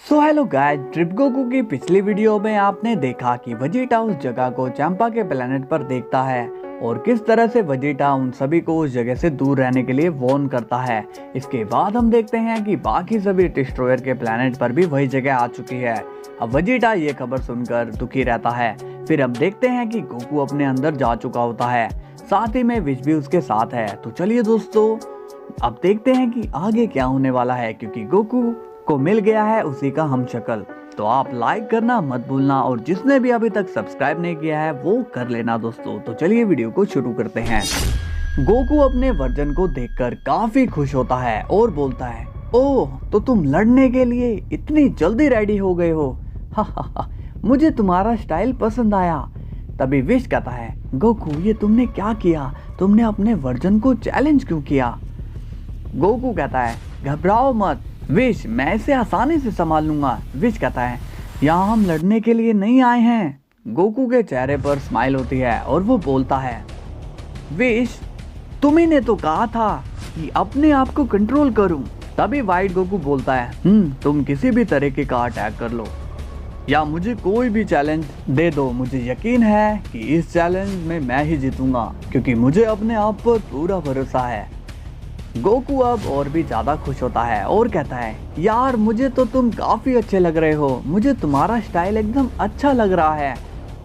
So hello guys, trip Goku की पिछली video में आपने देखा कि वेजिटा उस जगह को चैंपा के प्लेनेट पर देखता है और किस तरह से वेजिटा उन सभी को उस जगह से दूर रहने के लिए वार्न करता है। इसके बाद हम देखते हैं कि बाकी सभी डिस्ट्रॉयर के प्लेनेट पर भी वही जगह आ चुकी है। अब वेजिटा ये खबर सुनकर दुखी रहता है। फिर हम देखते हैं कि गोकू अपने अंदर जा चुका होता है, साथ ही में विश भी उसके साथ है। तो चलिए दोस्तों, अब देखते हैं कि आगे क्या होने वाला है, क्योंकि गोकू को मिल गया है उसी का हमशक्ल। तो आप लाइक करना मत भूलना और जिसने भी अभी तक सब्सक्राइब नहीं किया है वो कर लेना दोस्तों। तो चलिए वीडियो को शुरू करते हैं। गोकू अपने वर्जन को देखकर काफी खुश होता है और बोलता है, ओह तो तुम लड़ने के लिए इतनी जल्दी रेडी हो गए हो। हा, मुझे तुम्हारा स्टाइल पसंद आया। तभी विश कहता है, गोकू ये तुमने क्या किया, तुमने अपने वर्जन को चैलेंज क्यों किया। गोकू कहता है, घबराओ मत विश, मैं इसे आसानी से संभाल लूंगा। विश कहता है, यहाँ हम लड़ने के लिए नहीं आए हैं। गोकू के चेहरे पर स्माइल होती है और वो बोलता है, विश तुम्ही ने तो कहा था कि अपने आप को कंट्रोल करूं। तभी वाइट गोकू बोलता है, तुम किसी भी तरीके का अटैक कर लो या मुझे कोई भी चैलेंज दे दो, मुझे यकीन है कि इस चैलेंज में मैं ही जीतूंगा, क्योंकि मुझे अपने आप पर पूरा भरोसा है। गोकू अब और भी ज्यादा खुश होता है और कहता है, यार मुझे तो तुम काफी अच्छे लग रहे हो, मुझे तुम्हारा स्टाइल एकदम अच्छा लग रहा है,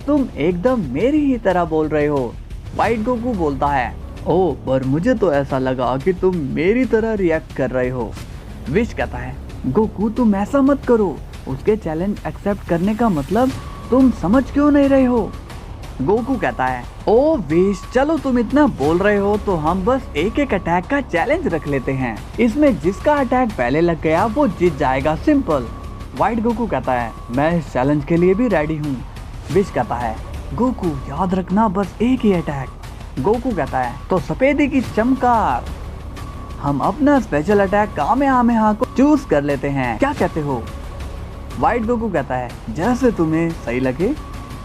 तुम एकदम मेरी ही तरह बोल रहे हो। वाइट गोकू बोलता है, ओह पर मुझे तो ऐसा लगा कि तुम मेरी तरह रिएक्ट कर रहे हो। विश कहता है, गोकू तुम ऐसा मत करो, उसके चैलेंज एक्सेप्ट करने का मतलब तुम समझ क्यों नहीं रहे हो। गोकू कहता है, ओ विश चलो तुम इतना बोल रहे हो तो हम बस एक एक अटैक का चैलेंज रख लेते हैं, इसमें जिसका अटैक पहले लग गया वो जीत जाएगा, सिंपल। वाइट गोकू कहता है, मैं इस चैलेंज के लिए भी रेडी हूँ। विश कहता है, गोकू याद रखना बस एक ही अटैक। गोकू कहता है, तो सफेदी की चमकार, हम अपना स्पेशल अटैक कामेहामेहा को चूज कर लेते हैं, क्या कहते हो। वाइट गोकू कहता है, जैसे तुम्हें सही लगे।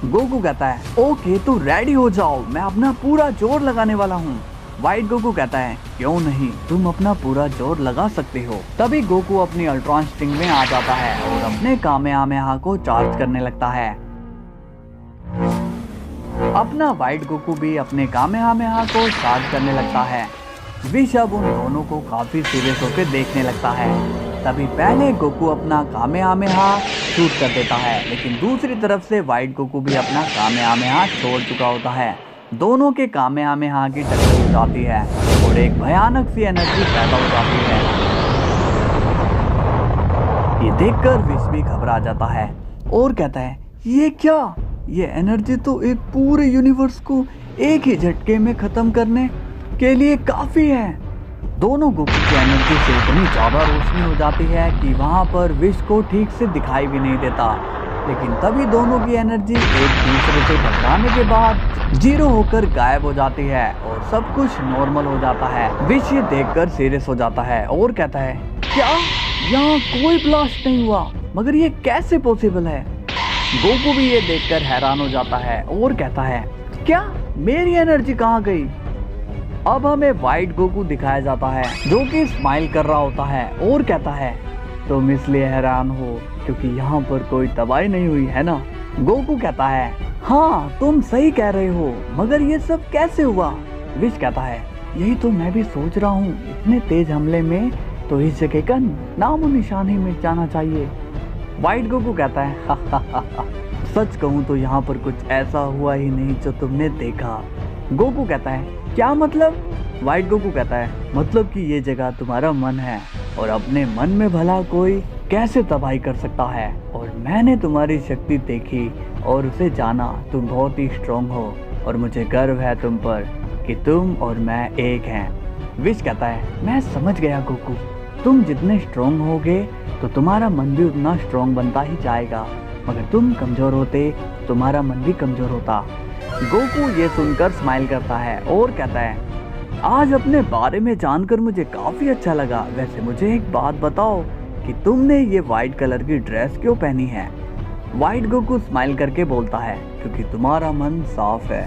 गोकू कहता है, ओके तो रेडी हो जाओ, मैं अपना पूरा जोर लगाने वाला हूँ। वाइट गोकू कहता है, क्यों नहीं, तुम अपना पूरा जोर लगा सकते हो। तभी गोकू अपनी अल्ट्रॉन स्टिंग में आ जाता है और अपने कामेहामेहा को चार्ज करने लगता है। अपना वाइट गोकू भी अपने कामेहामेहा को चार्ज करने लगता है। विश अब उन दोनों को काफी सीरियस होकर देखने लगता है। तभी पहले गोकू अपना कामेहामेहा शूट कर देता है, लेकिन दूसरी तरफ से वाइट गोकू भी अपना कामेहामेहा छोड़ चुका होता है। दोनों के कामेहामेहा की टक्कर हो जाती है और एक भयानक सी एनर्जी पैदा हो जाती है। ये देखकर विश भी घबरा जाता है और कहता है, ये क्या, ये एनर्जी तो एक पूरे यूनिवर्स को एक ही झटके में खत्म करने के लिए काफी है। दोनों गोकू की एनर्जी से इतनी ज्यादा रोशनी हो जाती है कि वहां पर विश को ठीक से दिखाई भी नहीं देता। लेकिन तभी दोनों की एनर्जी एक दूसरे से टकराने के बाद जीरो होकर गायब हो जाती है और सब कुछ नॉर्मल हो जाता है। विश ये देखकर सीरियस हो जाता है और कहता है, क्या यहाँ कोई ब्लास्ट नहीं हुआ, मगर ये कैसे पॉसिबल है। गोकू भी ये देखकर हैरान हो जाता है और कहता है, क्या मेरी एनर्जी कहाँ गई। अब हमें वाइट गोकू दिखाया जाता है जो कि स्माइल कर रहा होता है और कहता है, तुम इसलिए हैरान हो क्योंकि यहाँ पर कोई तबाही नहीं हुई है ना। गोकू कहता है, हाँ तुम सही कह रहे हो, मगर ये सब कैसे हुआ। विश कहता है, यही तो मैं भी सोच रहा हूँ, इतने तेज हमले में तो इस जगह का नामो निशान ही मिट जाना चाहिए। वाइट गोकू कहता है, हा, सच कहूँ तो यहाँ पर कुछ ऐसा हुआ ही नहीं जो तुमने देखा। गोकू कहता है, क्या मतलब। वाइट गोकू कहता है, मतलब कि ये जगह तुम्हारा मन है और अपने मन में भला कोई कैसे तबाही कर सकता है, और मैंने तुम्हारी शक्ति देखी और उसे जाना, तुम बहुत ही स्ट्रॉन्ग हो और मुझे गर्व है तुम पर कि तुम और मैं एक हैं। विश कहता है, मैं समझ गया गोकू, तुम जितने स्ट्रॉन्ग होगे तो तुम्हारा मन भी उतना स्ट्रॉन्ग बनता ही जाएगा, मगर तुम कमजोर होते तुम्हारा मन भी कमजोर होता। गोकू ये सुनकर स्माइल करता है और कहता है, आज अपने बारे में जानकर मुझे काफी अच्छा लगा। वैसे मुझे एक बात बताओ कि तुमने ये वाइट कलर की ड्रेस क्यों पहनी है। वाइट गोकू स्माइल करके बोलता है, क्योंकि तुम्हारा मन साफ है।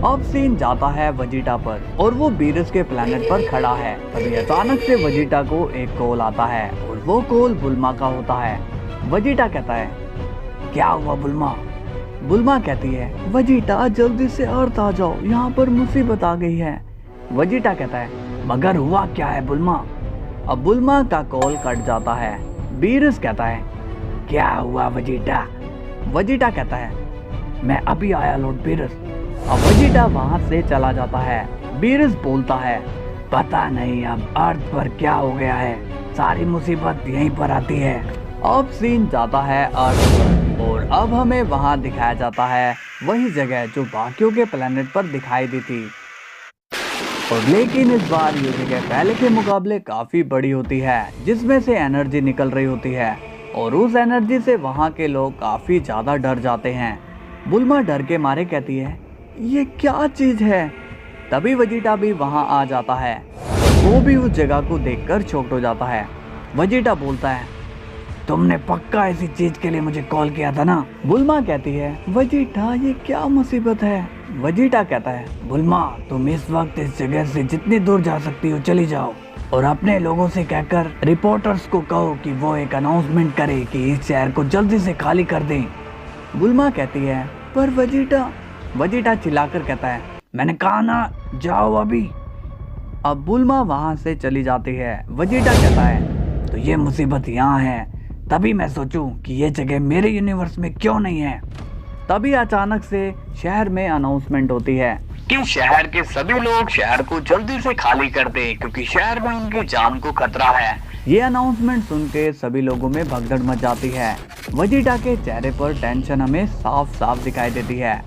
अब सीन जाता है वजीटा पर और वो बीरस के प्लेनेट पर खड़ा है। तभी अचानक से वजीटा को एक कॉल आता है और वो कॉल बुल्मा का होता है। वजीटा कहता है, क्या हुआ बुल्मा? बुल्मा कहती है, वजीटा जल्दी से अर्थ आ जाओ, यहाँ पर मुसीबत आ गई है। वजीटा कहता है, मगर हुआ क्या है बुल्मा? अब बुल्मा का कॉल कट जाता है। बीरस कहता है, क्या हुआ वजीटा? वजीटा कहता है, मैं अभी आया लॉर्ड बीरस। अब वजीटा वहां से चला जाता है। बीरस बोलता है, पता नहीं अब अर्थ पर क्या हो गया है, सारी मुसीबत यहीं पर आती है। अब सीन जाता है अर्थ पर और अब हमें वहां दिखाया जाता है वही जगह जो बाकियों के प्लेनेट पर दिखाई दी थी। और लेकिन इस बार ये जगह पहले के मुकाबले काफी बड़ी होती है, जिसमें से एनर्जी निकल रही होती है और उस एनर्जी से वहां के लोग काफी ज्यादा डर जाते हैं। बुल्मा डर के मारे कहती है, ये क्या चीज है? तभी वजीटा भी वहां आ जाता है। वो भी उस जगह को देखकर शॉक्ड हो जाता है। वजीटा बोलता है, तुमने पक्का ऐसी चीज के लिए मुझे कॉल किया था ना? बुल्मा कहती है, वजीटा ये क्या मुसीबत है? वजीटा कहता है, बुल्मा तुम इस वक्त इस जगह से जितनी दूर जा सकती हो चली जाओ और अपने लोगों से कहकर रिपोर्टर्स को कहो कि वो एक अनाउंसमेंट करे कि इस शहर को जल्दी से खाली कर दें। बुल्मा कहती है, पर वजीटा। वजीटा चिल्लाकर कहता है, मैंने कहा ना जाओ अभी। अब बुल्मा वहां से चली जाती है। वजीटा कहता है, तो ये मुसीबत यहाँ है, तभी मैं सोचूं कि ये जगह मेरे यूनिवर्स में क्यों नहीं है। तभी अचानक से शहर में अनाउंसमेंट होती है कि शहर के सभी लोग शहर को जल्दी से खाली कर दें क्योंकि शहर में उनकी जान को खतरा है। ये अनाउंसमेंट सुन के सभी लोगों में भगदड़ मच जाती है। वजीटा के चेहरे पर टेंशन हमें साफ साफ दिखाई देती है।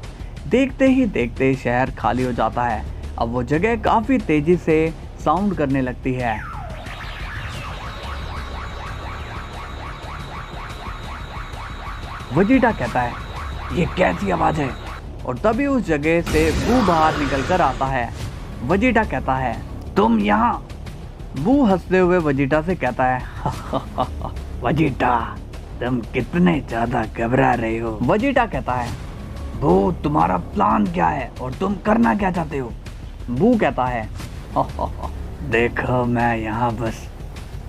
देखते ही देखते शहर खाली हो जाता है। अब वो जगह काफी तेजी से साउंड करने लगती है। वजीटा कहता है, ये कैसी आवाज है? और तभी उस जगह से बू बाहर निकलकर आता है। वजीटा कहता है, तुम यहाँ? बू हंसते हुए वजीटा से कहता है, वजीटा तुम कितने ज्यादा घबरा रहे हो। वजीटा कहता है, बू तुम्हारा प्लान क्या है और तुम करना क्या चाहते हो? बू कहता है, देखो मैं यहाँ बस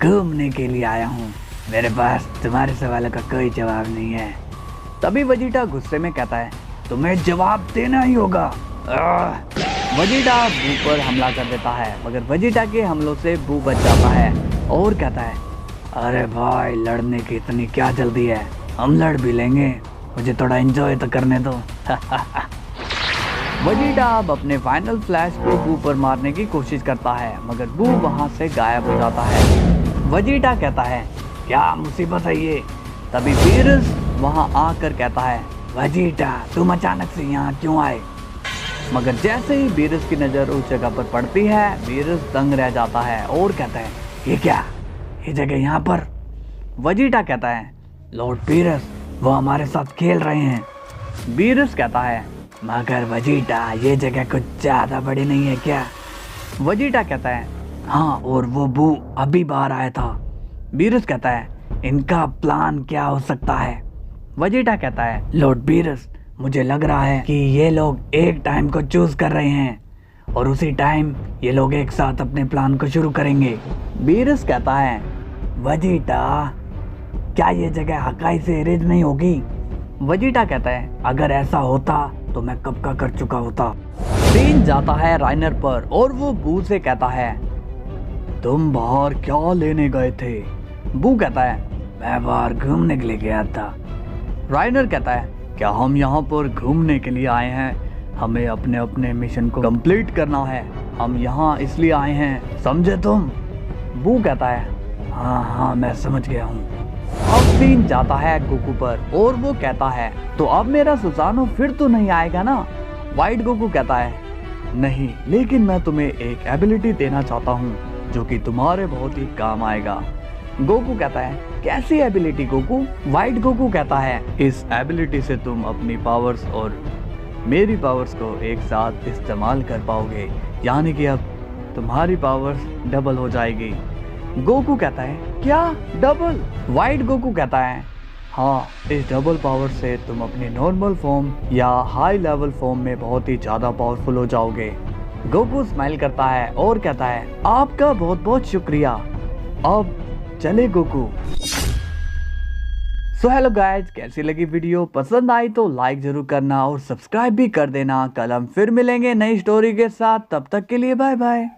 घूमने के लिए आया हूँ, मेरे पास तुम्हारे सवालों का कोई जवाब नहीं है। तभी वजीटा गुस्से में कहता है, तुम्हें जवाब देना ही होगा। वजीटा बू पर हमला कर देता है, मगर वजीटा के हमलों से बू बच जाता है और कहता है, अरे भाई लड़ने की इतनी क्या जल्दी है, हम लड़ भी लेंगे, मुझे थोड़ा एंजॉय तो करने दो। वजीटा अब अपने फाइनल फ्लैश को बू पर मारने की कोशिश करता है, मगर बू वहां से गायब हो जाता है। वजीटा कहता है, क्या मुसीबत है ये? तभी बीरस वहां आकर कहता है, वजीटा तुम अचानक से यहाँ क्यों आए? मगर जैसे ही बीरस की नजर उस जगह पर पड़ती है, बीरस दंग रह जाता है और कहता है, ये क्या, ये जगह यहाँ पर? वजीटा कहता है, लॉर्ड बीरस वो हमारे साथ खेल रहे हैं। बीरस कहता है, मगर वजीटा ये जगह कुछ ज्यादा बड़ी नहीं है क्या? वजीटा कहता है, हाँ और वो बू अभी बाहर आया था। बीरस कहता है, इनका प्लान क्या हो सकता है? वजीटा कहता है, लॉर्ड बीरस मुझे लग रहा है कि ये लोग एक टाइम को चूज कर रहे हैं और उसी टाइम ये लोग एक साथ अपने प्लान को शुरू करेंगे। बीरस कहता है, वजीटा क्या ये जगह हकाई से इरेज नहीं होगी? वजीटा कहता है, अगर ऐसा होता तो मैं कब का कर चुका होता। सीन जाता है राइनर पर और वो बू से कहता है, तुम बाहर क्या लेने गए थे? बू कहता है, मैं बाहर घूमने के लिए गया था। राइनर कहता है, क्या हम यहाँ पर घूमने के लिए आए हैं? हमें अपने अपने मिशन को कंप्लीट करना है, हम यहाँ इसलिए आए हैं, समझे तुम? बू कहता है, हाँ हाँ मैं समझ गया हूँ। अब सीन जाता है गोकू पर और वो कहता है, तो अब मेरा सुसानो फिर तो नहीं आएगा ना? वाइट गोकू कहता है, नहीं, लेकिन मैं तुम्हें एक एबिलिटी देना चाहता हूँ जो कि तुम्हारे बहुत ही काम आएगा। गोकू कहता है, कैसी एबिलिटी गोकू? वाइट गोकू कहता है, इस एबिलिटी से तुम अपनी पावर्स और मेरी पावर्स को एक साथ इस्तेमाल कर पाओगे, यानी कि अब तुम्हारी पावर्स डबल हो जाएगी। गोकू कहता है, क्या डबल? वाइट गोकू कहता है, हाँ, इस डबल पावर से तुम अपनी नॉर्मल फॉर्म या हाई लेवल फॉर्म में बहुत ही ज्यादा पावरफुल हो जाओगे। गोकू स्माइल करता है और कहता है आपका बहुत बहुत शुक्रिया। अब चले गोकू। सो हेलो गाइज, कैसी लगी वीडियो? पसंद आई तो लाइक जरूर करना और सब्सक्राइब भी कर देना। कल हम फिर मिलेंगे नई स्टोरी के साथ, तब तक के लिए बाय बाय।